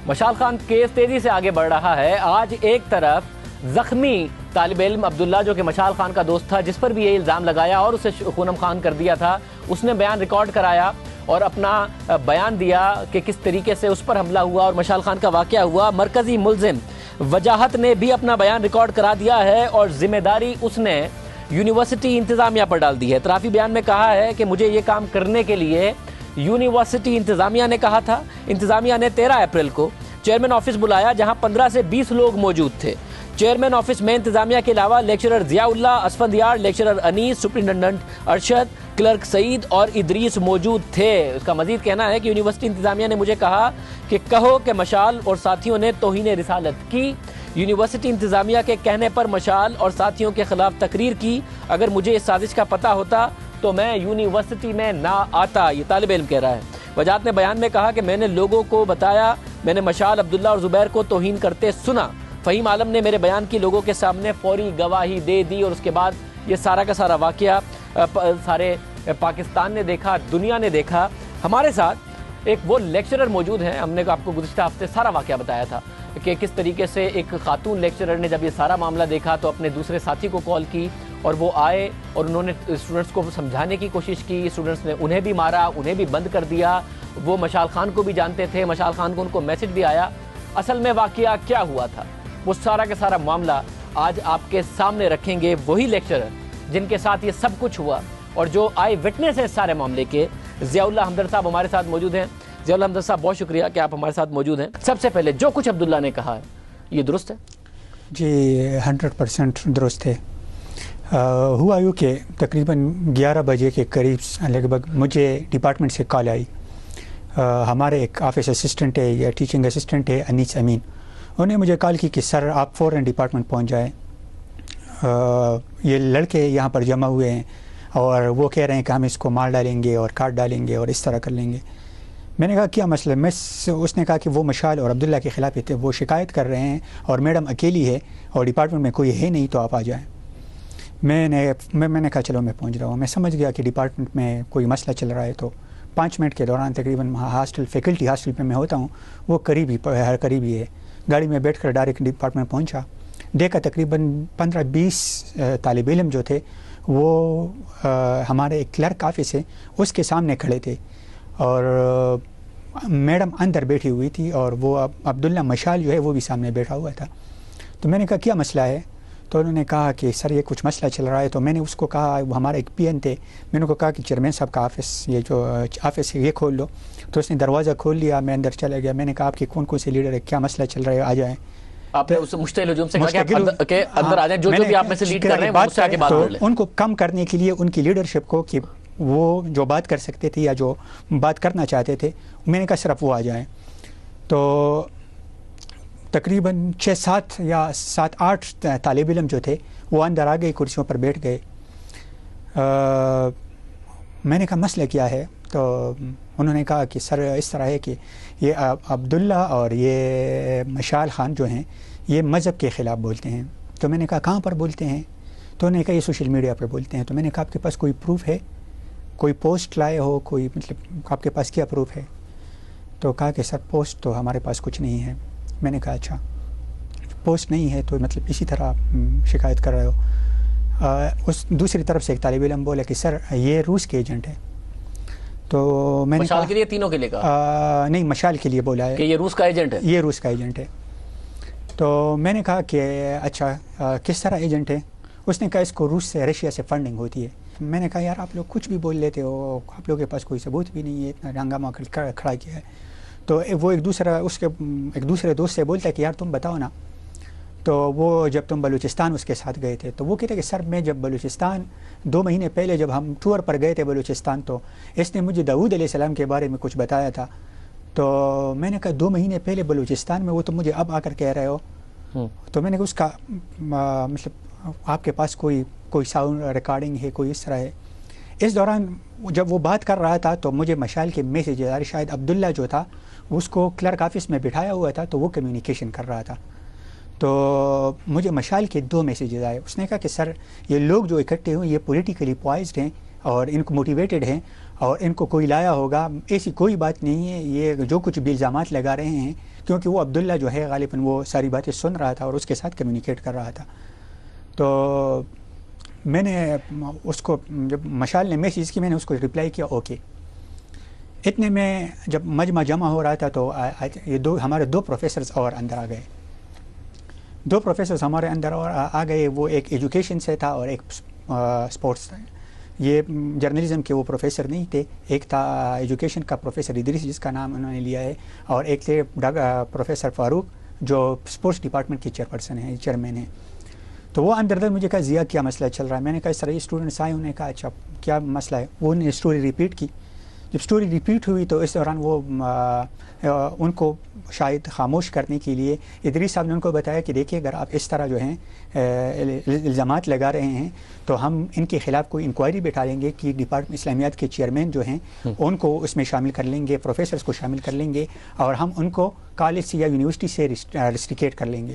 Mashal Khan case تیزی سے آگے بڑھ رہا ہے. آج ایک طرف زخمی طالب علم عبداللہ جو کہ مشال خان کا دوست تھا، جس پر بھی یہ الزام لگایا اور اسے خونم خان کر دیا تھا، اس نے بیان ریکارڈ کرایا اور اپنا بیان دیا کہ کس طریقے سے اس پر حملہ ہوا اور مشال خان کا واقعہ ہوا. مرکزی ملزم وجاہت نے بھی اپنا بیان ریکارڈ کرا دیا ہے اور ذمہ داری اس نے یونیورسٹی انتظامیہ پر ڈال دی ہے. اعترافی بیان میں کہا ہے کہ مجھے یہ کام کرنے کے لیے یونیورسٹی انتظامیہ نے کہا تھا. انتظامیہ نے 13 اپریل کو چیئرمین آفس بلایا جہاں 15 سے 20 لوگ موجود تھے. چیئرمین آفس میں انتظامیہ کے علاوہ لیکچرر ضیاء اللہ، اسفندیار، لیکچرر انیس، سپرنٹنڈنٹ ارشد، کلرک سعید اور ادریس موجود تھے. اس کا مزید کہنا ہے کہ یونیورسٹی انتظامیہ نے مجھے کہا کہ کہو کہ مشال اور ساتھیوں نے توہین رسالت کی. یونیورسٹی انتظامیہ کے کہنے پر مشال اور ساتھیوں کے خلاف تقریر کی. اگر مجھے اس سازش کا پتہ ہوتا تو میں یونیورسٹی میں نہ آتا، یہ طالب علم کہہ رہا ہے. وجاہت نے بیان میں کہا کہ میں نے لوگوں کو بتایا، میں نے مشال، عبداللہ اور زبیر کو توہین کرتے سنا. فہیم عالم نے میرے بیان کی لوگوں کے سامنے فوری گواہی دے دی اور اس کے بعد یہ سارا کا سارا واقعہ سارے پاکستان نے دیکھا، دنیا نے دیکھا. ہمارے ساتھ ایک وہ لیکچرر موجود ہیں. ہم نے آپ کو گزشتہ ہفتے سارا واقعہ بتایا تھا کہ کس طریقے سے ایک خاتون لیکچرر نے جب یہ سارا معاملہ دیکھا تو اپنے دوسرے ساتھی کو کال کی اور وہ آئے اور انہوں نے اسٹوڈنٹس کو سمجھانے کی کوشش کی. اسٹوڈنٹس نے انہیں بھی مارا، انہیں بھی بند کر دیا. وہ مشال خان کو بھی جانتے تھے، مشال خان کو ان کو میسج بھی آیا. اصل میں واقعہ کیا ہوا تھا وہ سارا کا سارا معاملہ آج آپ کے سامنے رکھیں گے. وہی لیکچرر جن کے ساتھ یہ سب کچھ ہوا اور جو آئی وٹنس ہے اس سارے معاملے کے، ضیاء اللہ ہمدرد صاحب ہمارے ساتھ موجود ہیں. ضیاء اللہ ہمدرد صاحب بہت شکریہ کہ آپ ہمارے ساتھ موجود ہیں. سب سے پہلے جو کچھ عبداللہ نے کہا ہے یہ درست ہے؟ جی 100% درست ہے. ہوا یوں کہ تقریباً 11 بجے کے قریب لگ بھگ مجھے ڈپارٹمنٹ سے کال آئی. ہمارے ایک آفس اسسٹنٹ ہے یا ٹیچنگ اسسٹنٹ ہے انیس امین، انہوں نے مجھے کال کی کہ سر آپ فوراً ڈپارٹمنٹ پہنچ جائیں، یہ لڑکے یہاں پر جمع ہوئے ہیں اور وہ کہہ رہے ہیں کہ ہم اس کو مار ڈالیں گے اور کاٹ ڈالیں گے اور اس طرح کر لیں گے. میں نے کہا کیا مسئلہ ہے؟ اس نے کہا کہ وہ مشال اور عبداللہ کے خلاف تھے، وہ شکایت کر رہے ہیں اور میڈم اکیلی ہے اور ڈپارٹمنٹ میں کوئی ہے نہیں تو آپ آ جائیں. میں نے کہا چلو میں پہنچ رہا ہوں. میں سمجھ گیا کہ ڈپارٹمنٹ میں کوئی مسئلہ چل رہا ہے تو 5 منٹ کے دوران تقریباً فیکلٹی ہاسٹل پہ میں ہوتا ہوں، وہ قریبی ہے. گاڑی میں بیٹھ کر ڈائریکٹ ڈپارٹمنٹ پہنچا. دیکھا تقریباً 15-20 طالب علم جو تھے وہ ہمارے ایک کلرک آفس ہے اس کے سامنے کھڑے تھے اور میڈم اندر بیٹھی ہوئی تھی اور وہ عبداللہ مشال جو ہے وہ بھی سامنے بیٹھا ہوا تھا. تو میں نے کہا کیا مسئلہ ہے؟ تو انہوں نے کہا کہ سر یہ کچھ مسئلہ چل رہا ہے. تو میں نے اس کو کہا، وہ ہمارا ایک پی این تھے، میں نے کو کہا کہ چیئرمین صاحب کا آفس، یہ جو آفس ہے یہ کھول لو. تو اس نے دروازہ کھول لیا، میں اندر چلا گیا. میں نے کہا آپ کے کون کون سے لیڈر ہے، کیا مسئلہ چل رہا ہے، آ جائیں. آپ نے اس مشتعل ہجوم سے کہا کہ اندر آ جائیں، جو بھی آپ میں سے لیڈ کر رہے ہیں مجھ سے آگے بات کر لیں. ان کو کم کرنے کے لیے ان کی لیڈرشپ کو کہ وہ جو بات کر سکتے تھے یا جو بات کرنا چاہتے تھے، میں نے کہا صرف وہ آ جائیں. تو تقریباً 6-7 یا 7-8 طالب علم جو تھے وہ اندر آ گئے، کرسیوں پر بیٹھ گئے. میں نے کہا مسئلہ کیا ہے؟ تو انہوں نے کہا کہ سر اس طرح ہے کہ یہ عبداللہ اور یہ مشال خان جو ہیں یہ مذہب کے خلاف بولتے ہیں. تو میں نے کہا کہاں پر بولتے ہیں؟ تو انہوں نے کہا یہ سوشل میڈیا پر بولتے ہیں. تو میں نے کہا آپ کے پاس کوئی پروف ہے، کوئی پوسٹ لائے ہو، کوئی مطلب آپ کے پاس کیا پروف ہے؟ تو کہا کہ سر پوسٹ تو ہمارے پاس کچھ نہیں ہے. میں نے کہا اچھا پوسٹ نہیں ہے تو مطلب اسی طرح شکایت کر رہے ہو. اس دوسری طرف سے ایک طالب علم بولا کہ سر یہ روس کے ایجنٹ ہے. تو میں نے مشال کے لیے تینوں کے لیے کہا؟ نہیں، مشال کے لیے بولا ہے کہ یہ روس کا ایجنٹ ہے. یہ روس کا ایجنٹ ہے. تو میں نے کہا کہ اچھا کس طرح ایجنٹ ہے؟ اس نے کہا اس کو روس سے، رشیا سے فنڈنگ ہوتی ہے. میں نے کہا یار آپ لوگ کچھ بھی بول لیتے ہو، آپ لوگوں کے پاس کوئی ثبوت بھی نہیں ہے، اتنا ہنگامہ کھڑا کیا ہے. تو وہ ایک دوسرے دوست سے بولتا ہے کہ یار تم بتاؤ نا. تو وہ جب تم بلوچستان اس کے ساتھ گئے تھے تو وہ کہتے کہ سر میں جب بلوچستان 2 مہینے پہلے جب ہم ٹور پر گئے تھے بلوچستان تو اس نے مجھے داؤد علیہ السلام کے بارے میں کچھ بتایا تھا. تو میں نے کہا 2 مہینے پہلے بلوچستان میں، وہ تو مجھے اب آ کر کہہ رہے ہو. تو میں نے کہا اس کا مطلب آپ کے پاس کوئی ساؤنڈ ریکارڈنگ ہے، کوئی اس طرح ہے؟ اس دوران جب وہ بات کر رہا تھا تو مجھے مشال کے میسیج آ رہے، شاید عبداللہ جو تھا اس کو کلرک آفس میں بٹھایا ہوا تھا تو وہ کمیونیکیشن کر رہا تھا. تو مجھے مشال کے 2 میسیجز آئے. اس نے کہا کہ سر یہ لوگ جو اکٹھے ہوئے یہ پولیٹیکلی پوائزڈ ہیں اور ان کو موٹیویٹڈ ہیں اور ان کو کوئی لایا ہوگا. ایسی کوئی بات نہیں ہے. یہ جو کچھ بھی الزامات لگا رہے ہیں, کیونکہ وہ عبداللہ جو ہے غالباً وہ ساری باتیں سن رہا تھا اور اس کے ساتھ کمیونیکیٹ کر رہا تھا. تو میں نے اس کو جب مشال نے میسیج کی, میں نے اس کو رپلائی کیا اوکے. اتنے میں جب مجمع جمع ہو رہا تھا تو یہ ہمارے دو پروفیسرز اور اندر آ گئے. دو پروفیسرز ہمارے اندر اور آ گئے. وہ ایک ایجوکیشن سے تھا اور ایک سپورٹس تھا. یہ جرنلزم کے وہ پروفیسر نہیں تھے. ایک تھا ایجوکیشن کا پروفیسر ادریس جس کا نام انہوں نے لیا ہے, اور ایک تھے پروفیسر فاروق جو سپورٹس ڈپارٹمنٹ کے چیئرمین ہیں. تو وہ اندر مجھے کہا ضیاء کیا مسئلہ چل رہا ہے. میں نے کہا اس طرح یہ اسٹوڈنٹس آئے, انہوں نے کہا اچھا کیا مسئلہ ہے. وہ نے اسٹوری ریپیٹ کی. جب اسٹوری ریپیٹ ہوئی تو اس دوران وہ ان کو شاید خاموش کرنے کے لیے ادریس صاحب نے ان کو بتایا کہ دیکھیے اگر آپ اس طرح جو ہیں الزامات لگا رہے ہیں تو ہم ان کے خلاف کوئی انکوائری بٹھا لیں گے کہ ڈپارٹمنٹ اسلامیات کے چیئرمین جو ہیں ان کو اس میں شامل کر لیں گے, پروفیسرز کو شامل کر لیں گے, اور ہم ان کو کالج سے یا یونیورسٹی سے ریسٹریکیٹ کر لیں گے.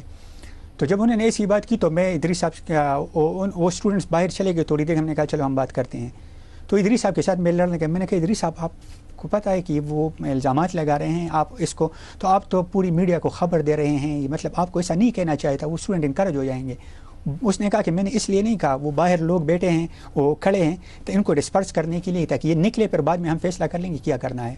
تو جب انہوں نے ایسی بات کی تو میں ادریس صاحب وہ اسٹوڈنٹس باہر چلے گئے. تھوڑی دیر ہم نے کہا چلو ہم بات کرتے ہیں. تو ادریس صاحب کے ساتھ میں لڑنے کا, میں نے کہا ادریس صاحب آپ کو پتہ ہے کہ وہ الزامات لگا رہے ہیں, آپ اس کو تو آپ تو پوری میڈیا کو خبر دے رہے ہیں, مطلب آپ کو ایسا نہیں کہنا چاہیے تھا. وہ اسٹوڈنٹ انکریج ہو جائیں گے. اس نے کہا کہ میں نے اس لیے نہیں کہا, وہ باہر لوگ بیٹھے ہیں, وہ کھڑے ہیں, تو ان کو ڈسپرس کرنے کے لیے تاکہ یہ نکلے, پھر بعد میں ہم فیصلہ کر لیں گے کیا کرنا ہے.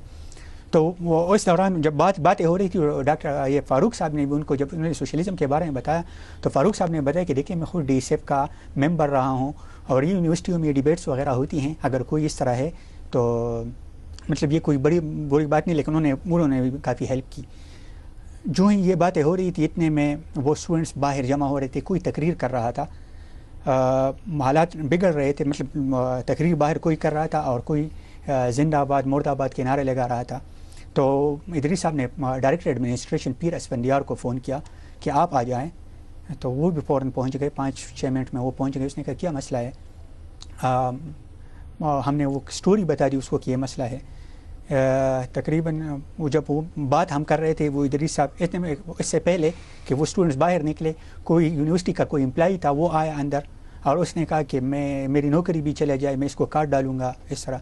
تو وہ اس دوران جب باتیں ہو رہی تھی ڈاکٹر یہ فاروق صاحب نے بھی ان کو جب انہوں نے سوشلزم کے بارے میں بتایا تو فاروق صاحب نے بتایا کہ دیکھیں میں خود ڈی ایس ایف کا ممبر رہا ہوں اور یہ یونیورسٹیوں میں ڈیبیٹس وغیرہ ہوتی ہیں, اگر کوئی اس طرح ہے تو مطلب یہ کوئی بری بات نہیں, لیکن انہوں نے بھی کافی ہیلپ کی. جو ہی یہ باتیں ہو رہی تھی اتنے میں وہ اسٹوڈنٹس باہر جمع ہو رہے تھے, کوئی تقریر کر رہا تھا, حالات بگڑ رہے تھے, مطلب تقریر باہر کوئی کر رہا تھا اور کوئی زندہ آباد مرد آباد کے نعرے لگا رہا تھا. تو ادریس صاحب نے ڈائریکٹر ایڈمنسٹریشن پیر اسفندیار کو فون کیا کہ آپ آ جائیں. تو وہ بھی فوراً پہنچ گئے, 5-6 منٹ میں وہ پہنچ گئے. اس نے کہا کیا مسئلہ ہے. ہم نے وہ سٹوری بتا دی اس کو کہ یہ مسئلہ ہے. تقریباً وہ جب وہ بات ہم کر رہے تھے وہ ادریس صاحب اتنے میں اس سے پہلے کہ وہ اسٹوڈنٹس باہر نکلے, کوئی یونیورسٹی کا کوئی امپلائی تھا وہ آیا اندر اور اس نے کہا کہ میری نوکری بھی چلے جائے, میں اس کو کاٹ ڈالوں گا. اس طرح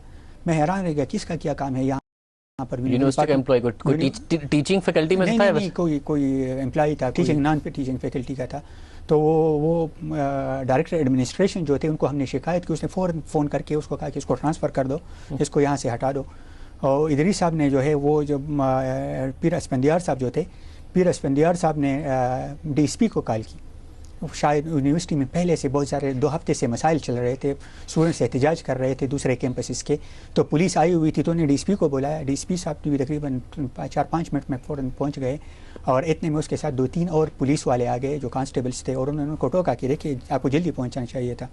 میں حیران رہ گیا کس کا کیا کام ہے یہاں پر. یونیورسٹی کا امپلائی کوئی ٹیچنگ فیکلٹی میں تھا, نہیں کوئی امپلائی تھا, ٹیچنگ نان ٹیچنگ فیکلٹی کا تھا. تو وہ ڈائریکٹر ایڈمنسٹریشن جو تھے ان کو ہم نے شکایت کی. اس نے فوراً فون کر کے اس کو کہا کہ اس کو ٹرانسفر کر دو, اس کو یہاں سے ہٹا دو. اور ادریس صاحب نے جو ہے وہ جب پیر اسفندیار صاحب جو تھے, پیر اسفندیار صاحب نے ڈی ایس پی کو کال کی. شاید یونیورسٹی میں پہلے سے بہت سارے 2 ہفتے سے مسائل چل رہے تھے, اسٹوڈنٹس احتجاج کر رہے تھے دوسرے کیمپسز کے, تو پولیس آئی ہوئی تھی تو انہیں ڈی ایس پی کو بلایا. ڈی ایس پی صاحب بھی تقریباً 4-5 منٹ میں فوراً پہنچ گئے, اور اتنے میں اس کے ساتھ 2-3 اور پولیس والے آ گئے جو کانسٹیبلس تھے, اور انہوں نے ان کو ٹوکا کہ دیکھیے آپ کو جلدی پہنچنا چاہیے تھا.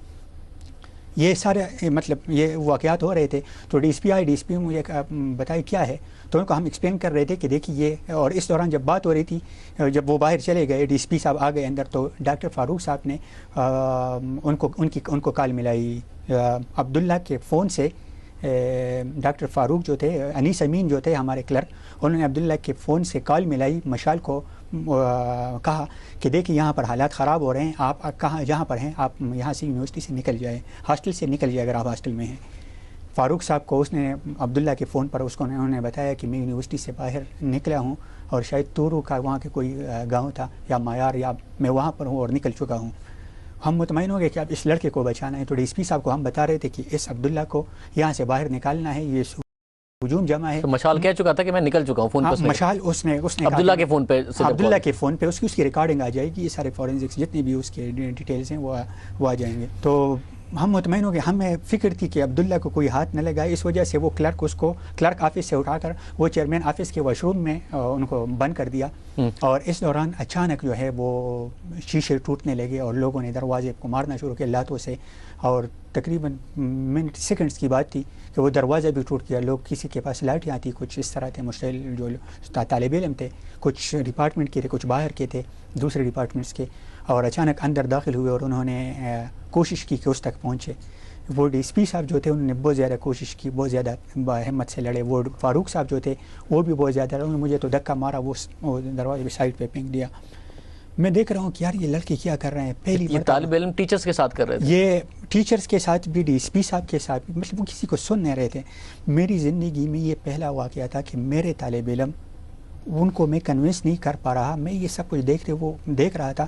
یہ سارے مطلب یہ واقعات ہو رہے تھے. تو ڈی ایس پی آئے, ڈی ایس پی مجھے بتائے کیا ہے, تو ان کو ہم ایکسپلین کر رہے تھے کہ دیکھیے یہ. اور اس دوران جب بات ہو رہی تھی, جب وہ باہر چلے گئے ڈی ایس پی صاحب آ گئے اندر, تو ڈاکٹر فاروق صاحب نے ان کو کال ملائی عبداللہ کے فون سے. ڈاکٹر فاروق جو تھے, انیس امین جو تھے ہمارے کلرک, انہوں نے عبداللہ کے فون سے کال ملائی مشال کو, کہا کہ دیکھیں یہاں پر حالات خراب ہو رہے ہیں, آپ کہاں جہاں پر ہیں آپ یہاں سے یونیورسٹی سے نکل جائیں, ہاسٹل سے نکل جائے اگر آپ ہاسٹل میں ہیں. فاروق صاحب کو اس نے عبداللہ کے فون پر انہوں نے بتایا کہ میں یونیورسٹی سے باہر نکلا ہوں اور شاید تورو کا وہاں کے کوئی گاؤں تھا یا معیار, یا میں وہاں پر ہوں اور نکل چکا ہوں. ہم مطمئن ہو گئے کہ اب اس لڑکے کو بچانا ہے. تو ڈی ایس پی صاحب کو ہم بتا رہے تھے کہ اس عبداللہ کو یہاں سے باہر نکالنا ہے, یہ ہجوم جمع ہے. تو مشال کہہ چکا تھا کہ میں نکل چکا ہوں فون پہ. مشال اس نے عبداللہ کے فون پہ, عبداللہ کے فون پہ اس کی ریکارڈنگ آ جائے گی, یہ سارے فورینزکس جتنے بھی اس کے ڈیٹیلز ہیں وہ آ جائیں گے. تو ہم مطمئن ہو گئے. ہمیں فکر تھی کہ عبداللہ کو کوئی ہاتھ نہ لگائے, اس وجہ سے وہ کلرک آفس سے اٹھا کر وہ چیئرمین آفس کے واش روم میں ان کو بند کر دیا. اور اس دوران اچانک جو ہے وہ شیشے ٹوٹنے لگے اور لوگوں نے دروازے کو مارنا شروع کیا لاتوں سے, اور تقریباً سیکنڈز کی بات تھی کہ وہ دروازہ بھی ٹوٹ گیا. لوگ کسی کے پاس لاٹیاں تھیں, کچھ اس طرح تھے مشتعل جو طالب علم تھے, کچھ ڈپارٹمنٹ کے تھے, کچھ باہر کے تھے دوسرے ڈپارٹمنٹس کے, اور اچانک اندر داخل ہوئے اور انہوں نے کوشش کی کہ اس تک پہنچے. وہ ڈی ایس پی صاحب جو تھے انہوں نے بہت زیادہ کوشش کی, بہت زیادہ ہمت سے لڑے. وہ فاروق صاحب جو تھے وہ بھی بہت زیادہ, انہوں نے مجھے تو دھکا مارا, وہ دروازے پہ سائڈ پہ پھینک دیا. میں دیکھ رہا ہوں کہ یار یہ لڑکے کیا کر رہے ہیں. پہلی یہ طالب علم ٹیچرز کے ساتھ کر رہے تھے, یہ ٹیچرز کے ساتھ بھی, ڈی ایس پی صاحب کے ساتھ بھی, مطلب وہ کسی کو سن نہیں رہے تھے. میری زندگی میں یہ پہلا واقعہ تھا کہ میرے طالب علم, ان کو میں کنونس نہیں کر پا رہا, میں یہ سب کچھ دیکھ رہا تھا.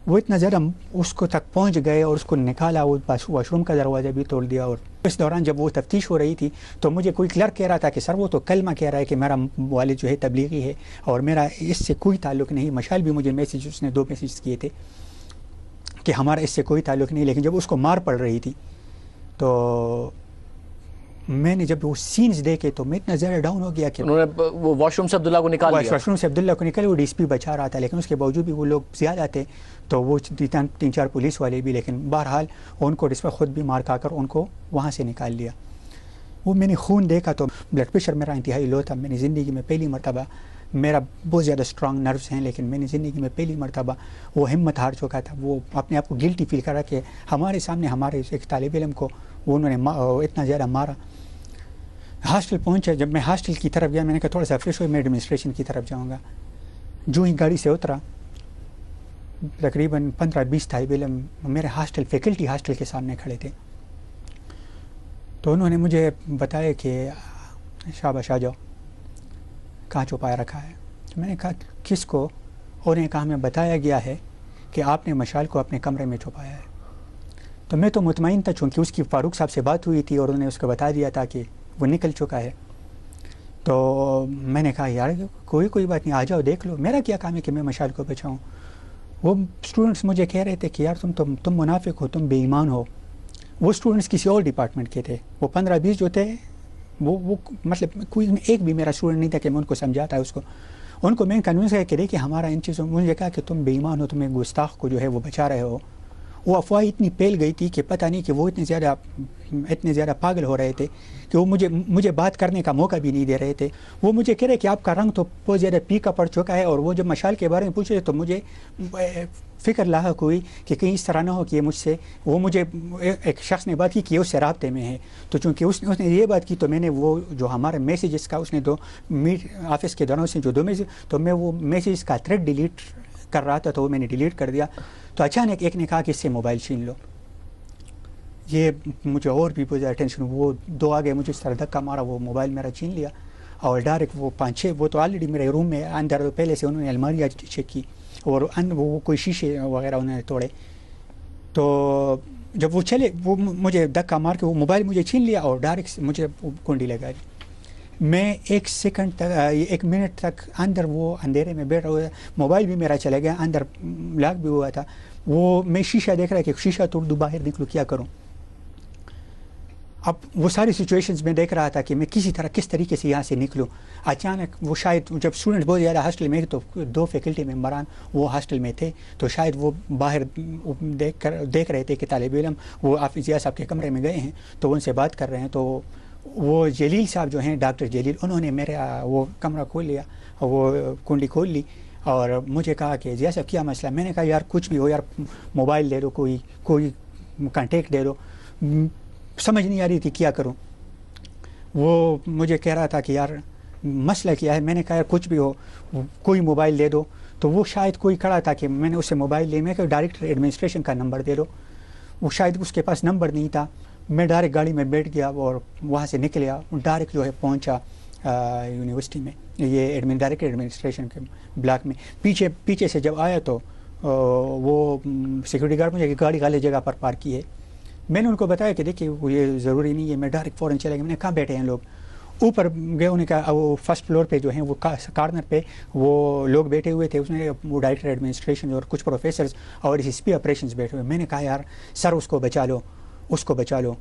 وہ اتنا زیادہ اس کو تک پہنچ گئے اور اس کو نکالا, وہ واش روم کا دروازہ بھی توڑ دیا. اور اس دوران جب وہ تفتیش ہو رہی تھی تو مجھے کوئی کلرک کہہ رہا تھا کہ سر وہ تو کلمہ کہہ رہا ہے کہ میرا والد جو ہے تبلیغی ہے اور میرا اس سے کوئی تعلق نہیں. مشال بھی مجھے میسیج, اس نے 2 میسیج کیے تھے کہ ہمارا اس سے کوئی تعلق نہیں. لیکن جب اس کو مار پڑ رہی تھی تو میں نے جب وہ سینز دیکھے تو میں اتنا زیادہ ڈاؤن ہو گیا کہ انہوں نے وہ واش روم سے عبداللہ کو نکال دیا. واش روم سے عبداللہ کو نکالے, وہ ڈی ایس پی بچا رہا تھا, لیکن اس کے باوجود بھی وہ لوگ زیادہ تھے تو وہ 3-4 پولیس والے بھی, لیکن بہرحال ان کو اس وقت خود بھی مار کھا کر ان کو وہاں سے نکال لیا. وہ میں نے خون دیکھا تو بلڈ پریشر میرا انتہائی لو تھا. میں نے زندگی میں پہلی مرتبہ, میرا بہت زیادہ اسٹرانگ نروس ہیں, لیکن میں نے زندگی میں پہلی مرتبہ وہ ہمت ہار چکا تھا. وہ اپنے آپ کو گلٹی فیل کرا کہ ہمارے سامنے ہمارے ایک طالب علم کو وہ انہوں نے اتنا زیادہ مارا. ہاسٹل پہنچا, جب میں ہاسٹل کی طرف گیا میں نے کہا تھوڑا سا فریش ہو, میں ایڈمنسٹریشن کی طرف جاؤں گا. جو ہی گاڑی سے اترا تقریباً 15-20 طالب علم میرے فیکلٹی ہاسٹل کے سامنے کھڑے تھے. تو انہوں نے مجھے بتایا کہ شاباش آ جاؤ, کہاں چھپایا رکھا ہے. میں نے کہا کس کو؟ انہوں نے کہا ہمیں بتایا گیا ہے کہ آپ نے مشال کو اپنے کمرے میں چھپایا ہے. تو میں تو مطمئن تھا, چونکہ اس کی فاروق صاحب سے بات ہوئی تھی اور انہوں نے اس کو بتا دیا تھا کہ وہ نکل چکا ہے. تو میں نے کہا یار کوئی بات نہیں, آ جاؤ دیکھ لو, میرا کیا کام ہے کہ میں مشال کو بچاؤں. وہ اسٹوڈنٹس مجھے کہہ رہے تھے کہ یار تم منافق ہو, تم بے ایمان ہو. وہ اسٹوڈنٹس کسی اور ڈپارٹمنٹ کے تھے. وہ 15-20 جو تھے وہ مطلب کوئی ایک بھی میرا اسٹوڈنٹ نہیں تھا کہ میں ان کو سمجھاتا. ان کو میں کنوینس کیا کہ دیکھیں ہمارا ان چیزوں, مجھے کہا کہ تم بے ایمان ہو, تمہیں گستاخ کو جو ہے وہ بچا رہے ہو. وہ افواہ اتنی پھیل گئی تھی کہ پتہ نہیں کہ وہ اتنے زیادہ پاگل ہو رہے تھے کہ وہ مجھے بات کرنے کا موقع بھی نہیں دے رہے تھے. وہ مجھے کہہ رہے کہ آپ کا رنگ تو بہت زیادہ پیکا پڑ چکا ہے. اور وہ جب مشال کے بارے میں پوچھ رہے تو مجھے فکر لاحق ہوئی کہ کہیں اس طرح نہ ہو کہ مجھے ایک شخص نے بات کی کہ یہ اس سے رابطے میں ہے. تو چونکہ اس نے یہ بات کی تو میں نے وہ جو ہمارے میسیجز کا اس نے آفس کے دوران سے جو 2 میسیج, تو میں وہ میسیج کا تھریڈ ڈیلیٹ کر رہا تھا تو وہ میں نے ڈیلیٹ کر دیا. تو اچانک ایک نے کہا کہ اس سے موبائل چھین لو. یہ مجھے اور بھی بہت زیادہ ٹینشن. وہ 2 آگے مجھے اس طرح دھکا مارا, وہ موبائل میرا چھین لیا اور ڈائریکٹ وہ 5-6 وہ تو آلریڈی میرے روم میں اندر پہلے سے انہوں نے الماریاں چیک کی اور وہ کوئی شیشے وغیرہ انہوں نے توڑے. تو جب وہ چلے وہ مجھے دھکا مار کے وہ موبائل مجھے چھین لیا اور ڈائریکٹ مجھے کنڈی لگا دی. میں 1 سیکنڈ تک 1 منٹ تک اندر وہ اندھیرے میں بیٹھا ہوا, موبائل بھی میرا چلا گیا, اندر لاک بھی ہوا تھا. وہ میں شیشہ دیکھ رہا کہ شیشہ توڑ دوں, باہر نکلوں, کیا کروں. اب وہ ساری سچویشنز میں دیکھ رہا تھا کہ میں کس طریقے سے یہاں سے نکلوں. اچانک وہ شاید جب اسٹوڈنٹ بہت زیادہ ہاسٹل میں تو 2 فیکلٹی ممبران وہ ہاسٹل میں تھے, تو شاید وہ باہر دیکھ رہے تھے کہ طالب علم وہ حافظ ضیاء صاحب کے کمرے میں گئے ہیں تو ان سے بات کر رہے ہیں. تو وہ جلیل صاحب جو ہیں, ڈاکٹر جلیل, انہوں نے میرا وہ کمرہ کھول لیا, وہ کنڈی کھول لی اور مجھے کہا کہ ضیاء صاحب کیا مسئلہ. میں نے کہا یار کچھ بھی ہو یار, موبائل دے دو, کوئی کانٹیکٹ دے دو. سمجھ نہیں آ رہی تھی کیا کروں. وہ مجھے کہہ رہا تھا کہ یار مسئلہ کیا ہے. میں نے کہا یار کچھ بھی ہو, کوئی موبائل دے دو. تو وہ شاید کوئی کھڑا تھا کہ میں نے اس سے موبائل لے, میں کہا ڈائریکٹر ایڈمنسٹریشن کا نمبر دے دو. وہ شاید اس کے پاس نمبر نہیں تھا. میں ڈائریکٹ گاڑی میں بیٹھ گیا اور وہاں سے نکلیا, ڈائریکٹ جو ہے پہنچا یونیورسٹی میں, یہ ڈائریکٹر ایڈمنسٹریشن کے بلاک میں. پیچھے سے جب آیا تو وہ سیکورٹی گارڈ مجھے گاڑی غلط جگہ پر پارک کی ہے. میں نے ان کو بتایا کہ دیکھیے وہ یہ ضروری نہیں ہے. میں ڈائریکٹ فوراً چلا گیا. میں نے کہاں بیٹھے ہیں لوگ؟ اوپر گئے. انہوں نے کہا وہ فرسٹ فلور پہ جو ہیں وہ کارنر پہ وہ لوگ بیٹھے ہوئے تھے. اس میں وہ ڈائریکٹر ایڈمنسٹریشن اور کچھ پروفیسرز اور ایس پی آپریشنز بیٹھے ہوئے. میں نے کہا یار سر اس کو بچا لو.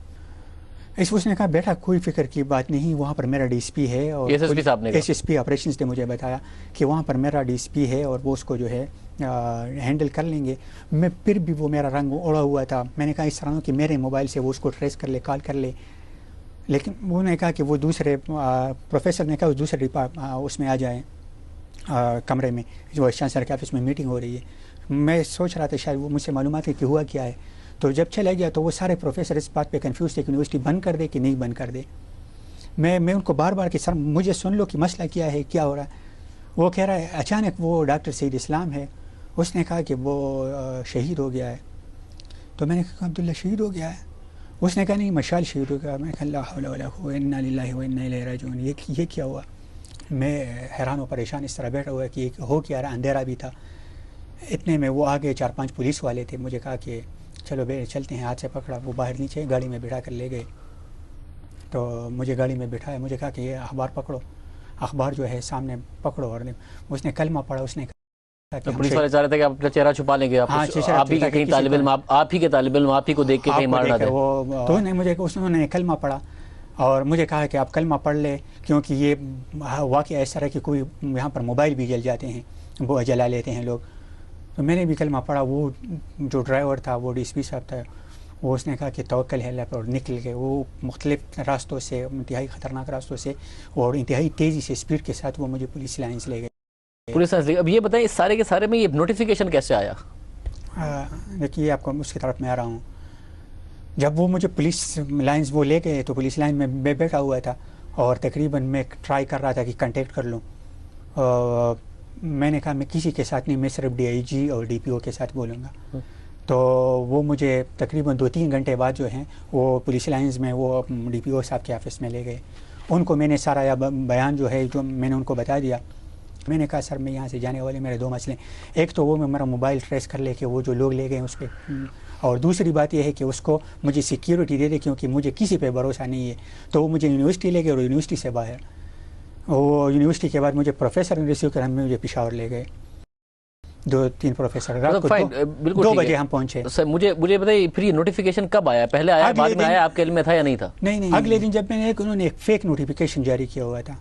اس نے کہا بیٹا کوئی فکر کی بات نہیں, وہاں پر میرا ڈی ایس پی ہے اور ایس پی آپریشنز نے مجھے بتایا کہ وہاں پر میرا ڈی ایس پی ہے اور وہ اس کو جو ہے ہینڈل کر لیں گے. میں پھر بھی وہ میرا رنگ اڑا ہوا تھا. میں نے کہا اس طرح کہ میرے موبائل سے وہ اس کو ٹریس کر لے, کال کر لے. لیکن وہ نے کہا کہ وہ دوسرے پروفیسر نے کہا اس دوسرے اس میں آ جائیں کمرے میں, جو وائس چانسلر کے آفس میں میٹنگ ہو رہی ہے. میں سوچ رہا تھا شاید وہ مجھ سے معلومات ہے کہ ہوا کیا ہے. تو جب چلا گیا تو وہ سارے پروفیسر اس بات پہ کنفیوز تھے کہ یونیورسٹی بند کر دے کہ نہیں بند کر دے. میں ان کو بار بار کہ سر مجھے سن لو کہ مسئلہ کیا ہے, کیا ہو رہا ہے. وہ کہہ رہا ہے اچانک وہ ڈاکٹر سعید اسلام ہے, اس نے کہا کہ وہ شہید ہو گیا ہے. تو میں نے کہا عبداللہ شہید ہو گیا ہے؟ اس نے کہا نہیں مشال شہید ہو گیا. میں نے کہا لا حول ولا قوة الا للہ و انا الیہ راجعون. یہ کیا ہوا؟ میں حیران و پریشان اس طرح بیٹھا ہوا کہ ہو کیا رہا. اندھیرا بھی تھا. اتنے میں وہ آگے 4-5 پولیس والے تھے. مجھے کہا کہ چلو چلتے ہیں. ہاتھ سے پکڑا, وہ باہر نیچے گاڑی میں بٹھا کر لے گئے. تو مجھے گاڑی میں بٹھایا. مجھے کہا کہ یہ اخبار پکڑو, اخبار جو ہے سامنے پکڑو. اور اس نے کلمہ پڑھا. اس نے تو پولیس والے چاہ رہے تھے کہ آپ اپنا چہرہ چھپا لیں گے, آپ ہی کے کہیں طالب علم, آپ ہی کے طالب علم آپ ہی کو دیکھ کے کہیں مار نہ دیں. تو انہوں نے کلمہ پڑھا اور مجھے کہا کہ آپ کلمہ پڑھ لیں کیونکہ یہ واقعہ ایسا ہے کہ کوئی یہاں پر موبائل بھی جل جاتے ہیں, وہ جلا لیتے ہیں لوگ. تو میں نے بھی کلمہ پڑھا. وہ جو ڈرائیور تھا وہ ڈی ایس پی صاحب تھا, وہ اس نے کہا کہ توکل ہے اللہ پر, اور نکل گئے. وہ مختلف راستوں سے, انتہائی خطرناک راستوں سے اور انتہائی تیزی سے اسپیڈ کے ساتھ وہ مجھے پولیس لائنس لے گئے. Police lines. اب یہ بتائیں اس سارے کے سارے میں یہ نوٹیفیکیشن کیسے آیا؟ دیکھیے آپ کو اس کی طرف میں آ رہا ہوں. جب وہ مجھے پولیس لائنس وہ لے گئے تو پولیس لائن میں بیٹھا ہوا تھا اور تقریباً میں ٹرائی کر رہا تھا کہ کنٹیکٹ کر لوں. میں نے کہا میں کسی کے ساتھ نہیں, میں صرف ڈی آئی جی اور ڈی پی او کے ساتھ بولوں گا. تو وہ مجھے تقریباً 2-3 گھنٹے بعد جو ہیں وہ پولیس لائنز میں وہ ڈی پی او صاحب کے آفس میں لے گئے. ان کو میں نے سارا بیان جو ہے جو میں نے ان کو بتا دیا. میں نے کہا سر میں یہاں سے جانے والے میرے 2 مسئلے, ایک تو وہ میرا موبائل ٹریس کر لے کہ وہ جو لوگ لے گئے اس پہ, اور دوسری بات یہ ہے کہ اس کو مجھے سیکیورٹی دے دے کیونکہ مجھے کسی پہ بھروسہ نہیں ہے. تو وہ مجھے یونیورسٹی لے گئے اور یونیورسٹی سے باہر, وہ یونیورسٹی کے بعد مجھے پروفیسر نے ریسیو کر مجھے پشاور لے گئے. 2-3 پروفیسر رات کو 2 بجے ہم پہنچے. سر مجھے بتائیے پھر یہ نوٹیفیکیشن کب آیا؟ پہلے آیا بعد میں آیا, آپ کے علم میں تھا یا نہیں تھا؟ نہیں, اگلے دن جب میں نے انہوں نے ایک فیک نوٹیفیکیشن جاری کیا ہوا تھا.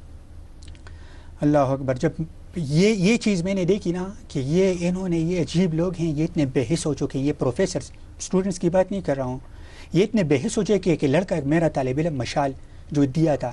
اللہ اکبر. جب یہ چیز میں نے دیکھی نا کہ انہوں نے, یہ عجیب لوگ ہیں, یہ اتنے بے حس ہو چکے ہیں. یہ پروفیسر, اسٹوڈنٹس کی بات نہیں کر رہا ہوں, یہ اتنے بے حس ہو چکے کہ لڑکا میرا طالب علم مشال جو دیا تھا,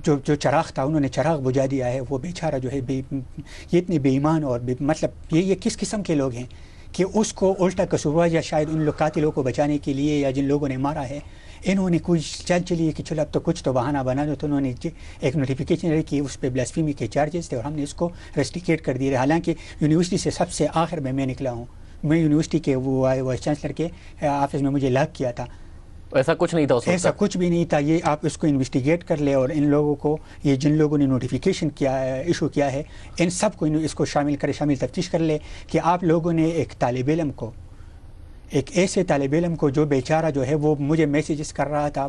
جو چراغ تھا, انہوں نے چراغ بجھا دیا ہے. وہ بیچارہ جو ہے یہ اتنے بے ایمان اور مطلب یہ کس قسم کے لوگ ہیں کہ اس کو الٹا قصوروار, یا شاید ان لوگ قاتلوں کو بچانے کے لیے یا جن لوگوں نے مارا ہے انہوں نے کوئی چلیے کہ چلو اب تو کچھ تو بہانہ بنا دو. تو انہوں نے ایک نوٹیفیکیشن رہی کہ اس پہ بلاسفیمی کے چارجز تھے اور ہم نے اس کو ریسٹیکیٹ کر دیے. حالانکہ یونیورسٹی سے سب سے آخر میں نکلا ہوں. میں یونیورسٹی کے وہ وائس چانسلر کے آفس میں مجھے لاک کیا تھا. ایسا کچھ نہیں تھا اس وقت؟ ایسا کچھ بھی نہیں تھا. یہ آپ اس کو انویسٹیگیٹ کر لیں اور ان لوگوں کو, یہ جن لوگوں نے نوٹیفیکیشن کیا ایشو کیا ہے, ان سب کو اس کو شامل تفتیش کر لے کہ آپ لوگوں نے ایک طالب علم کو, ایک ایسے طالب علم کو جو بیچارہ جو ہے وہ مجھے میسیجز کر رہا تھا,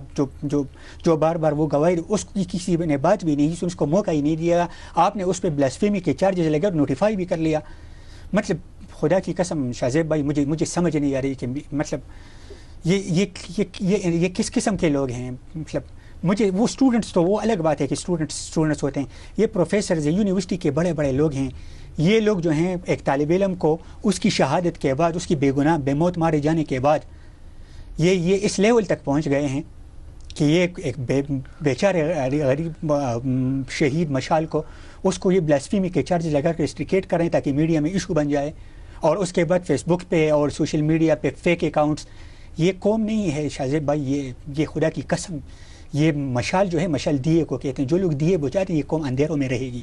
جو بار بار وہ گواہی, اس کی کسی نے بات بھی نہیں, اس کو موقع ہی نہیں دیا. آپ نے اس پہ بلاسفیمی کے چارجز لگا, نوٹیفائی بھی کر لیا. مطلب خدا کی قسم شاہزیب بھائی مجھے سمجھ نہیں آ رہی کہ مطلب یہ کس قسم کے لوگ ہیں. مطلب مجھے وہ اسٹوڈنٹس, تو وہ الگ بات ہے کہ اسٹوڈنٹس ہوتے ہیں, یہ پروفیسرز یونیورسٹی کے بڑے لوگ ہیں. یہ لوگ جو ہیں ایک طالب علم کو اس کی شہادت کے بعد, اس کی بے گناہ بے موت مارے جانے کے بعد یہ اس لیول تک پہنچ گئے ہیں کہ یہ ایک بیچارے غریب شہید مشال کو, اس کو یہ بلاسفیمی کے چارج لگا کر ریسٹریکیٹ کریں تاکہ میڈیا میں ایشو بن جائے. اور اس کے بعد فیس بک پہ اور سوشل میڈیا پہ فیک اکاؤنٹس. یہ قوم نہیں ہے شاہزیب بھائی, یہ خدا کی قسم, یہ مشال جو ہے, مشال دیے کو کہتے ہیں. جو لوگ دیے بجھاتے ہیں, یہ قوم اندھیروں میں رہے گی.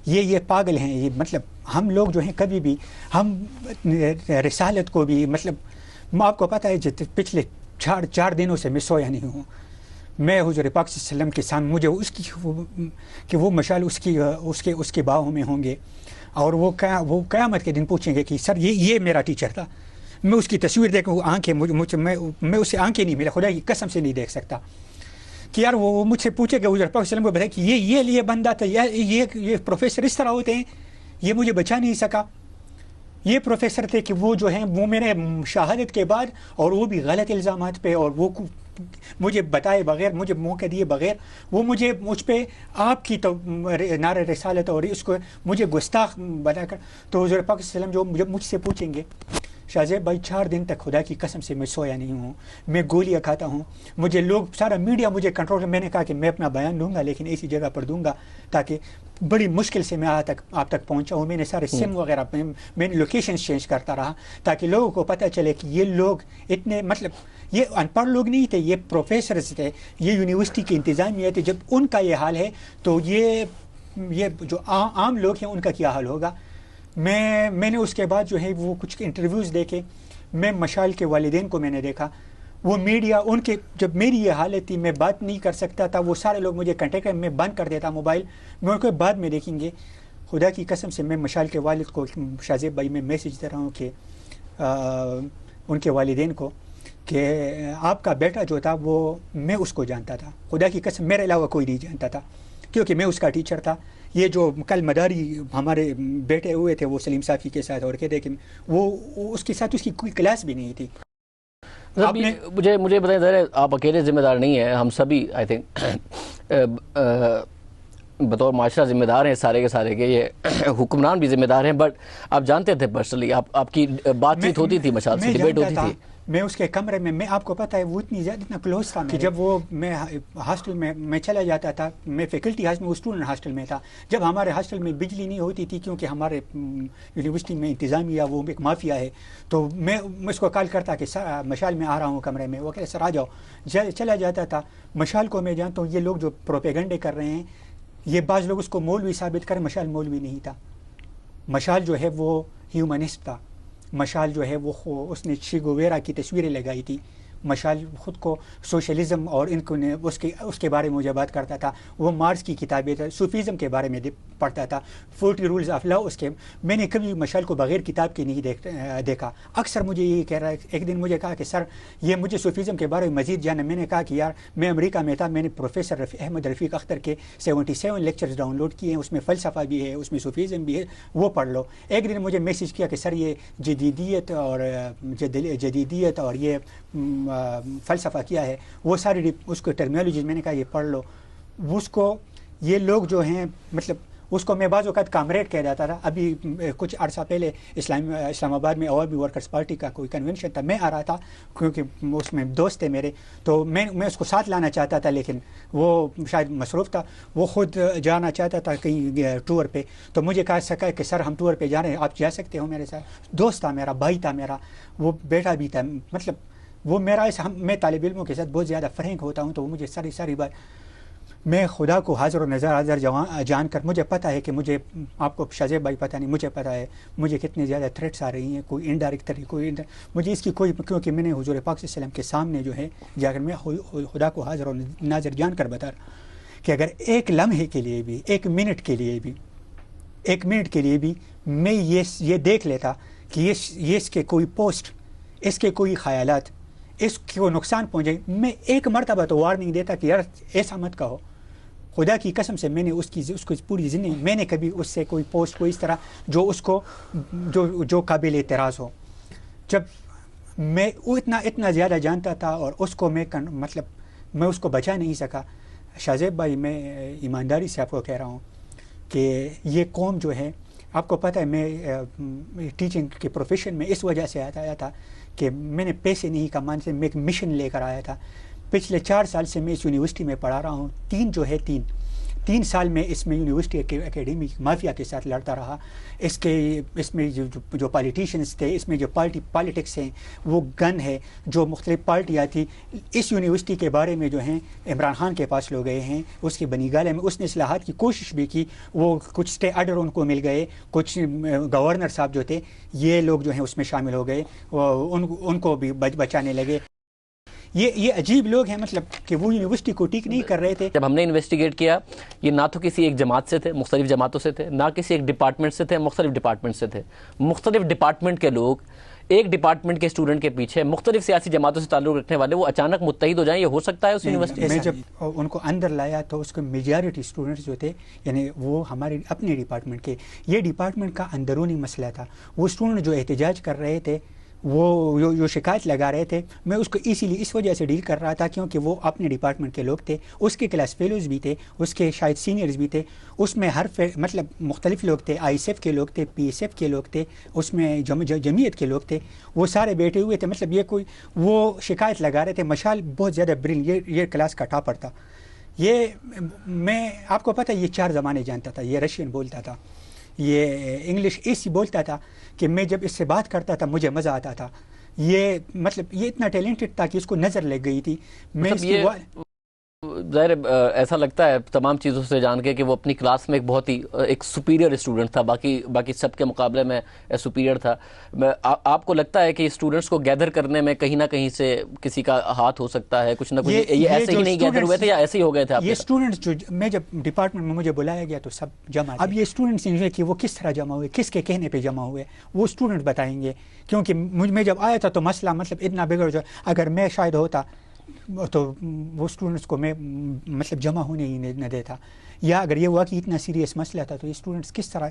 یہ پاگل ہیں. یہ مطلب ہم لوگ جو ہیں کبھی بھی ہم رسالت کو بھی, مطلب آپ کو پتہ ہے پچھلے 4 دنوں سے میں سویا نہیں ہوں. میں حضور پاک صلی اللہ علیہ وسلم کے سامنے مجھے اس کی کہ وہ مشال اس کے باہوں میں ہوں گے اور وہ قیامت کے دن پوچھیں گے کہ سر یہ میرا ٹیچر تھا. میں اس کی تصویر دیکھوں, آنکھیں میں اسے آنکھیں نہیں, میرا خدا کی قسم سے نہیں دیکھ سکتا کہ یار وہ مجھ سے پوچھے کہ حضور پاک صلی اللہ علیہ وسلم کو بتائے کہ یہ بندہ تھا, یہ پروفیسر اس طرح ہوتے ہیں, یہ مجھے بچا نہیں سکا. یہ پروفیسر تھے کہ وہ جو ہیں وہ میرے شہادت کے بعد, اور وہ بھی غلط الزامات پہ, اور وہ مجھے بتائے بغیر, مجھے موقع دیے بغیر, وہ مجھ پہ آپ کی تو نعرہ رسالت اور اس کو مجھے گستاخ بنا کر. تو حضور پاک صلی اللہ علیہ وسلم جو مجھ سے پوچھیں گے, شاہزیب بھائی 4 دن تک خدا کی قسم سے میں سویا نہیں ہوں, میں گولیاں کھاتا ہوں. مجھے لوگ, سارا میڈیا مجھے کنٹرول. میں نے کہا کہ میں اپنا بیان دوں گا لیکن ایسی جگہ پر دوں گا تاکہ بڑی مشکل سے میں آپ تک پہنچا ہوں. میں نے سارے سم وغیرہ میں نے لوکیشن چینج کرتا رہا تاکہ لوگوں کو پتہ چلے کہ یہ لوگ اتنے, مطلب یہ ان پڑھ لوگ نہیں تھے, یہ پروفیسرز تھے, یہ یونیورسٹی کی انتظامیہ تھے. جب ان کا یہ حال ہے تو یہ جو عام لوگ ہیں ان کا کیا حال ہوگا. میں نے اس کے بعد جو ہے وہ کچھ انٹرویوز دیکھے. میں مشال کے والدین کو میں نے دیکھا, وہ میڈیا ان کے, جب میری یہ حالت تھی میں بات نہیں کر سکتا تھا, وہ سارے لوگ مجھے کنٹیکٹ میں بند کر دیتا موبائل, میں ان کو بعد میں دیکھیں گے. خدا کی قسم سے میں مشال کے والد کو, شاہزیب بھائی, میں میسیج دے رہا ہوں کہ ان کے والدین کو کہ آپ کا بیٹا جو تھا وہ میں اس کو جانتا تھا, خدا کی قسم میرے علاوہ کوئی نہیں جانتا تھا, کیونکہ میں اس کا ٹیچر تھا. یہ جو کل مداری ہمارے بیٹے ہوئے تھے وہ سلیم صافی کے ساتھ, اور کہتے کہ وہ اس کے ساتھ اس کی کوئی کلاس بھی نہیں تھی. مجھے بتائیں ذرا, آپ اکیلے ذمہ دار نہیں ہیں, ہم سبھی آئی تھنک بطور معاشرہ ذمہ دار ہیں سارے کے سارے کے, یہ حکمران بھی ذمہ دار ہیں, بٹ آپ جانتے تھے پرسنلی, آپ کی بات چیت ہوتی تھی, مشال سے ڈیبیٹ ہوتی تھی. میں اس کے کمرے میں آپ کو پتہ ہے وہ اتنی زیادہ اتنا کلوز تھا کہ جب وہ میں ہاسٹل میں چلا جاتا تھا, میں فیکلٹی ہاسٹل میں, اسٹوڈنٹ ہاسٹل میں تھا, جب ہمارے ہاسٹل میں بجلی نہیں ہوتی تھی کیونکہ ہمارے یونیورسٹی میں انتظامیہ وہ ایک مافیا ہے, تو میں اس کو کال کرتا کہ سر مشال میں آ رہا ہوں کمرے میں, وہ کہتے سر آ جاؤ, چلا جاتا تھا. مشال کو میں جانتا ہوں, یہ لوگ جو پروپیگنڈے کر رہے ہیں, یہ بعض لوگ اس کو مولوی ثابت کریں, مشال مولوی نہیں تھا. مشال جو ہے وہ ہیومنسٹ تھا. مشال جو ہے وہ اس نے چے گویرا کی تصویریں لگائی تھی. مشال خود کو سوشلزم اور ان کو اس کے بارے میں مجھے بات کرتا تھا. وہ مارکس کی کتابیں, صوفیزم کے بارے میں پڑھتا تھا, 40 رولز آف لا. اس کے میں نے کبھی مشال کو بغیر کتاب کے نہیں دیکھا. اکثر مجھے یہ کہہ رہا ہے, ایک دن مجھے کہا کہ سر یہ مجھے صوفیزم کے بارے میں مزید جانا. میں نے کہا کہ یار میں امریکہ میں تھا, میں نے پروفیسر احمد رفیق اختر کے 77 لیکچرز ڈاؤن لوڈ کیے ہیں, اس میں فلسفہ بھی ہے, اس میں صوفیزم بھی ہے, وہ پڑھ لو. ایک دن مجھے میسیج کیا کہ سر یہ جدیدیت اور یہ فلسفہ کیا ہے, وہ ساری اس کو ٹرمینالوجی, میں نے کہا یہ پڑھ لو. اس کو یہ لوگ جو ہیں, مطلب اس کو میں بعض اوقات کامریڈ کہہ جاتا تھا. ابھی کچھ عرصہ پہلے اسلام آباد میں عوامی ورکرز پارٹی کا کوئی کنونشن تھا, میں آ رہا تھا کیونکہ اس میں دوست تھے میرے, تو میں اس کو ساتھ لانا چاہتا تھا, لیکن وہ شاید مصروف تھا, وہ خود جانا چاہتا تھا کہیں ٹور پہ. تو مجھے کہا سکا کہ سر ہم ٹور پہ جا رہے ہیں, آپ جا سکتے ہو میرے ساتھ. دوست تھا میرا, بھائی تھا میرا, وہ بیٹا بھی تھا, مطلب وہ میرا میں طالب علموں کے ساتھ بہت زیادہ فرینک ہوتا ہوں, تو وہ مجھے ساری بات, میں خدا کو حاضر و نظر جان کر, مجھے پتہ ہے کہ مجھے, آپ کو شاہزیب بھائی پتہ نہیں, مجھے پتہ ہے مجھے کتنے زیادہ تھریٹس آ رہی ہیں, کوئی انڈائریکٹ طریقے, مجھے اس کی کوئی, کیونکہ میں نے حضور پاک صلی اللہ علیہ وسلم کے سامنے جو ہے جا کر میں خدا کو حاضر و ناظر جان کر بتا رہا کہ اگر ایک لمحے کے لیے بھی, ایک منٹ کے لیے بھی میں یہ دیکھ لیتا کہ یہ اس کے کوئی پوسٹ, اس کے کوئی خیالات اس کو نقصان پہنچے, میں ایک مرتبہ تو وارننگ دیتا کہ یار ایسا مت کہو. خدا کی قسم سے میں نے اس کو پوری زندگی میں نے کبھی اس سے کوئی پوسٹ کوئی اس طرح جو اس کو جو قابل اعتراض ہو, جب میں اتنا زیادہ جانتا تھا اور اس کو مطلب میں اس کو بچا نہیں سکا. شاہزیب بھائی میں ایمانداری سے آپ کو کہہ رہا ہوں کہ یہ قوم جو ہے, آپ کو پتہ ہے میں ٹیچنگ کے پروفیشن میں اس وجہ سے آیا تھا کہ میں نے پیسے نہیں کمانے سے, میں ایک مشن لے کر آیا تھا. پچھلے 4 سال سے میں اس یونیورسٹی میں پڑھا رہا ہوں. 3 سال میں اس میں یونیورسٹی کے اکیڈیمک مافیا کے ساتھ لڑتا رہا. اس میں جو پالیٹیشنز تھے, اس میں جو پالیٹکس ہیں, وہ گن ہے, جو مختلف پارٹیاں تھیں, اس یونیورسٹی کے بارے میں جو ہیں عمران خان کے پاس لوگ گئے ہیں, اس کی بنی گالے میں اس نے اصلاحات کی کوشش بھی کی, وہ کچھ اسٹے آرڈر ان کو مل گئے, کچھ گورنر صاحب جو تھے یہ لوگ جو ہیں اس میں شامل ہو گئے, ان کو بھی بچانے لگے. یہ عجیب لوگ ہیں, مطلب کہ وہ یونیورسٹی کو ٹھیک نہیں کر رہے تھے. جب ہم نے انویسٹیگیٹ کیا, یہ نہ تو کسی ایک جماعت سے تھے, مختلف جماعتوں سے تھے, نہ کسی ایک ڈپارٹمنٹ سے تھے, مختلف ڈپارٹمنٹ سے تھے. مختلف ڈپارٹمنٹ کے لوگ ایک ڈپارٹمنٹ کے اسٹوڈنٹ کے پیچھے, مختلف سیاسی جماعتوں سے تعلق رکھنے والے, وہ اچانک متحد ہو جائیں, یہ ہو سکتا ہے اس یونیورسٹی میں جب ان کو اندر لایا تو اس کو میجارٹی اسٹوڈنٹس جو تھے, یعنی وہ ہمارے اپنے ڈپارٹمنٹ کے, یہ ڈپارٹمنٹ کا اندرونی مسئلہ تھا. وہ اسٹوڈنٹ جو احتجاج کر رہے تھے, وہ جو شکایت لگا رہے تھے, میں اس کو اس وجہ سے ڈیل کر رہا تھا کیونکہ وہ اپنے ڈپارٹمنٹ کے لوگ تھے, اس کے کلاس فیلوز بھی تھے, اس کے شاید سینئرز بھی تھے, اس میں مطلب مختلف لوگ تھے, آئی ایس ایف کے لوگ تھے, پی ایس ایف کے لوگ تھے, اس میں جمعیت کے لوگ تھے, وہ سارے بیٹھے ہوئے تھے. مطلب یہ کوئی وہ شکایت لگا رہے تھے. مشال بہت زیادہ یہ کلاس کا ٹاپر تھا. یہ میں آپ کو پتہ یہ 4 زبانیں جانتا تھا, یہ رشین بولتا تھا, یہ انگلش ایسی بولتا تھا کہ میں جب اس سے بات کرتا تھا مجھے مزہ آتا تھا. یہ مطلب یہ اتنا ٹیلنٹڈ تھا کہ اس کو نظر لگ گئی تھی. میں ظاہر ایسا لگتا ہے تمام چیزوں سے جان کے کہ وہ اپنی کلاس میں ایک بہت ہی ایک سپیریئر اسٹوڈنٹ تھا، باقی سب کے مقابلے میں سپیریئر تھا. آپ کو لگتا ہے کہ اسٹوڈنٹس کو گیدر کرنے میں کہیں نہ کہیں سے کسی کا ہاتھ ہو سکتا ہے؟ کچھ نہ کچھ یہ ایسے ہی نہیں گیدر ہوئے تھے یا ایسے ہی ہو گئے تھے؟ یہ اسٹوڈنٹس جو میں جب ڈپارٹمنٹ میں مجھے بلایا گیا تو سب جمع. اب یہ اسٹوڈنٹس جو ہے کہ وہ کس طرح جمع ہوئے، کس کے کہنے پہ جمع ہوئے، وہ اسٹوڈنٹ بتائیں گے. کیونکہ میں جب آیا تھا تو مسئلہ مطلب اتنا بگڑ جو اگر میں شاید ہوتا تو وہ اسٹوڈنٹس کو میں مطلب جمع ہونے ہی نہ دیتا. یا اگر یہ ہوا کہ اتنا سیریس مسئلہ تھا تو یہ اسٹوڈنٹس کس طرح،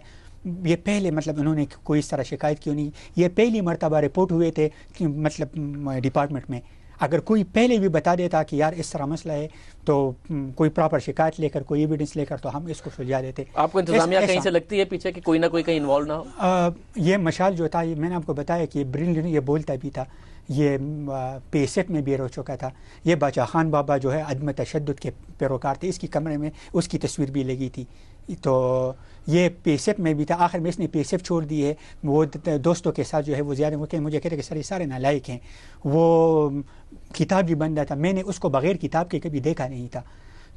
یہ پہلے مطلب انہوں نے کوئی اس طرح شکایت کیوں نہیں، یہ پہلی مرتبہ رپورٹ ہوئے تھے مطلب ڈپارٹمنٹ میں. اگر کوئی پہلے بھی بتا دیتا کہ یار اس طرح مسئلہ ہے تو کوئی پراپر شکایت لے کر، کوئی ایویڈنس لے کر تو ہم اس کو سلجھا دیتے. آپ کو انتظامیہ کہیں سے لگتی ہے پیچھے کہ کوئی نہ کوئی کہیں انوالو نہ ہو؟ یہ مشال جو تھا، میں نے آپ کو بتایا کہ بریلین یہ بولتا بھی تھا، یہ پی سیٹ میں بھی رہ چکا تھا. یہ باچا خان بابا جو ہے عدم تشدد کے پیروکار تھے، اس کی کمرے میں اس کی تصویر بھی لگی تھی. تو یہ پی سیٹ میں بھی تھا. آخر میں اس نے پی سیٹ چھوڑ دی ہے. وہ دوستوں کے ساتھ جو ہے وہ زیادہ مجھے کہتے کہ سر یہ سارے نالائق ہیں. وہ کتاب بھی بن رہا تھا، میں نے اس کو بغیر کتاب کے کبھی دیکھا نہیں تھا.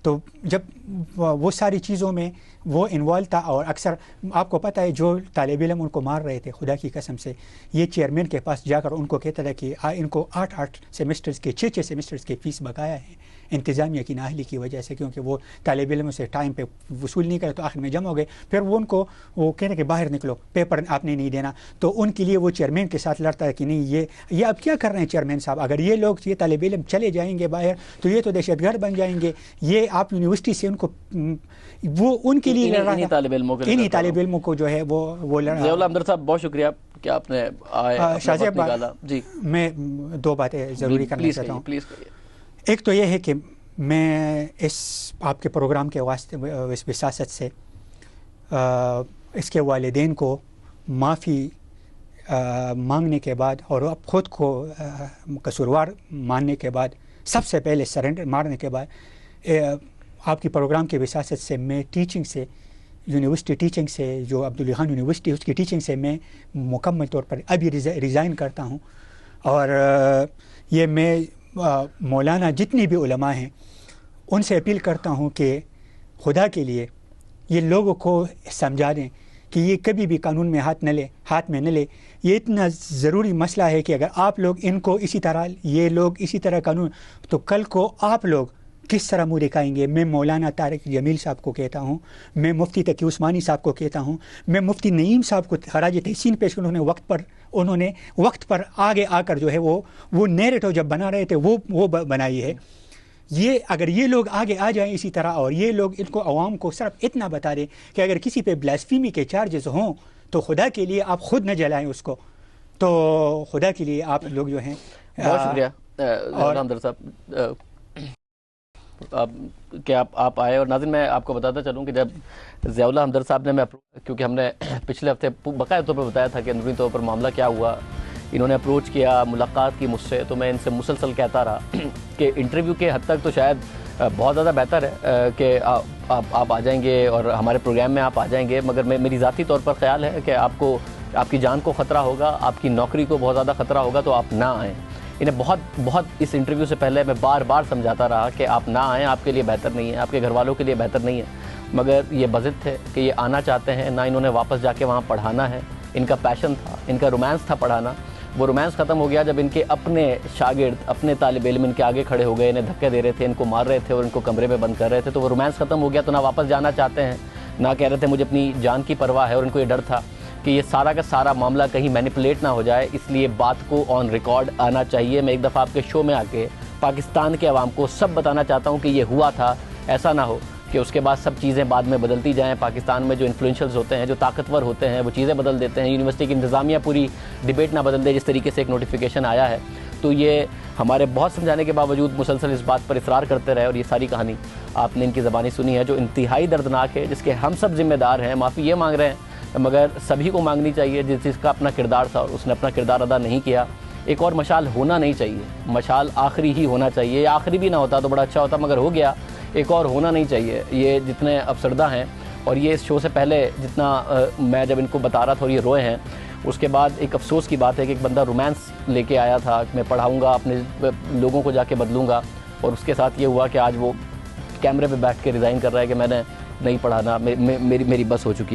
تو جب وہ ساری چیزوں میں وہ انوالو تھا، اور اکثر آپ کو پتہ ہے جو طالب علم ان کو مار رہے تھے خدا کی قسم سے، یہ چیئرمین کے پاس جا کر ان کو کہتا تھا کہ ان کو 8 سیمسٹرز کے 6 سیمسٹرز کے فیس بقایا ہے انتظامیہ کی نااہلی کی وجہ سے، کیونکہ وہ طالب علموں سے ٹائم پہ وصول نہیں کرے تو آخر میں جمع ہو گئے. پھر وہ ان کو وہ کہنے کہ باہر نکلو، پیپر آپ نے نہیں دینا. تو ان کے لیے وہ چیئرمین کے ساتھ لڑتا ہے کہ نہیں یہ اب کیا کر رہے ہیں چیئرمین صاحب، اگر یہ لوگ یہ طالب علم چلے جائیں گے باہر تو یہ تو دہشت گرد بن جائیں گے. یہ آپ یونیورسٹی سے ان کو وہ ان کے لیے لڑ رہا ہے، انہی طالب علموں کو جو ہے وہ لڑ رہا ہے. ضیاء اللہ حمدرد صاحب بہت شکریہ کہ آپ نے شاہ نکالا. جی میں 2 باتیں ضروری کرنا چاہتا ہوں. ایک تو یہ ہے کہ میں اس آپ کے پروگرام کے واسطے اس وساست سے اس کے والدین کو معافی مانگنے کے بعد اور اب خود کو قصوروار ماننے کے بعد، سب سے پہلے سرنڈر مارنے کے بعد آپ کی پروگرام کے وساست سے میں ٹیچنگ سے، یونیورسٹی ٹیچنگ سے، جو عبدالعلی خان یونیورسٹی اس کی ٹیچنگ سے میں مکمل طور پر ابھی ریزائن کرتا ہوں. اور یہ میں مولانا جتنی بھی علماء ہیں ان سے اپیل کرتا ہوں کہ خدا کے لیے یہ لوگوں کو سمجھا دیں کہ یہ کبھی بھی قانون میں ہاتھ میں نہ لے. یہ اتنا ضروری مسئلہ ہے کہ اگر آپ لوگ ان کو یہ لوگ اسی طرح قانون، تو کل کو آپ لوگ کس طرح منہ دکھائیں گے. میں مولانا طارق جمیل صاحب کو کہتا ہوں، میں مفتی تقی عثمانی صاحب کو کہتا ہوں، میں مفتی نعیم صاحب کو خراج تحسین پیش کروں. انہوں نے وقت پر آگے آ کر جو ہے وہ نیریٹو جب بنا رہے تھے وہ بنائی ہے. یہ اگر یہ لوگ آگے آ جائیں اسی طرح، اور یہ لوگ ان کو عوام کو صرف اتنا بتا دیں کہ اگر کسی پہ بلاسفیمی کے چارجز ہوں تو خدا کے لیے آپ خود نہ جلائیں اس کو. تو خدا کے لیے آپ لوگ جو ہیں. بہت شکریہ ضیاء حمدرد صاحب کہ آپ آئے. اور ناظرین میں آپ کو بتاتا چلوں کہ جب ضیاء اللہ حمدرد صاحب نے کیونکہ ہم نے پچھلے ہفتے باقاعدہ طور پر بتایا تھا کہ اندرونی طور پر معاملہ کیا ہوا، انہوں نے اپروچ کیا، ملاقات کی مجھ سے، تو میں ان سے مسلسل کہتا رہا کہ انٹرویو کے حد تک تو شاید بہت زیادہ بہتر ہے کہ آپ آ جائیں گے اور ہمارے پروگرام میں آپ آ جائیں گے، مگر میری ذاتی طور پر خیال ہے کہ آپ کی جان کو خطرہ ہوگا، آپ کی نوکری کو بہت زیادہ خطرہ ہوگا، تو آپ نہ آئیں. انہیں بہت اس انٹرویو سے پہلے میں بار سمجھاتا رہا کہ آپ نہ آئیں، آپ کے لیے بہتر نہیں ہے، آپ کے گھر والوں کے لیے بہتر نہیں ہے. مگر یہ بضد تھے کہ یہ آنا چاہتے ہیں، نہ انہوں نے واپس جا کے وہاں پڑھانا ہے. ان کا پیشن تھا، ان کا رومانس تھا پڑھانا. وہ رومانس ختم ہو گیا جب ان کے اپنے شاگرد، اپنے طالب علم ان کے آگے کھڑے ہو گئے، انہیں دھکے دے رہے تھے، ان کو مار رہے تھے اور ان کو کمرے میں بند کر رہے تھے. تو وہ رومانس ختم ہو گیا، تو نہ واپس جانا چاہتے ہیں، نہ کہہ رہے تھے مجھے اپنی جان کی پرواہ ہے. اور ان کو یہ ڈر تھا کہ یہ سارا کا سارا معاملہ کہیں مینیپولیٹ نہ ہو جائے، اس لیے بات کو آن ریکارڈ آنا چاہیے. میں ایک دفعہ آپ کے شو میں آ کے پاکستان کے عوام کو سب بتانا چاہتا ہوں کہ یہ ہوا تھا. ایسا نہ ہو کہ اس کے بعد سب چیزیں بعد میں بدلتی جائیں. پاکستان میں جو انفلوئنشلز ہوتے ہیں، جو طاقتور ہوتے ہیں، وہ چیزیں بدل دیتے ہیں. یونیورسٹی کی انتظامیہ پوری ڈیبیٹ نہ بدل دے جس طریقے سے ایک نوٹیفیکیشن آیا ہے. تو یہ ہمارے بہت سمجھانے کے باوجود مسلسل اس بات پر اصرار کرتے رہے، اور یہ ساری کہانی آپ نے ان کی زبانی سنی ہے جو انتہائی دردناک ہے، جس کے ہم سب ذمہ دار ہیں. معافی یہ مانگ رہے ہیں، مگر سبھی کو مانگنی چاہیے جس کا اپنا کردار تھا اور اس نے اپنا کردار ادا نہیں کیا. ایک اور مشال ہونا نہیں چاہیے، مشال آخری ہی ہونا چاہیے، یا آخری بھی نہ ہوتا تو بڑا اچھا ہوتا، مگر ہو گیا. ایک اور ہونا نہیں چاہیے. یہ جتنے افسردہ ہیں، اور یہ اس شو سے پہلے جتنا میں جب ان کو بتا رہا تھا اور یہ روئے ہیں، اس کے بعد ایک افسوس کی بات ہے کہ ایک بندہ رومانس لے کے آیا تھا، میں پڑھاؤں گا، اپنے لوگوں کو جا کے بدلوں گا، اور اس کے ساتھ یہ ہوا کہ آج وہ کیمرے پہ بیٹھ کے ریزائن کر رہا ہے کہ میں نے نہیں پڑھانا، میری بس ہو چکی ہے.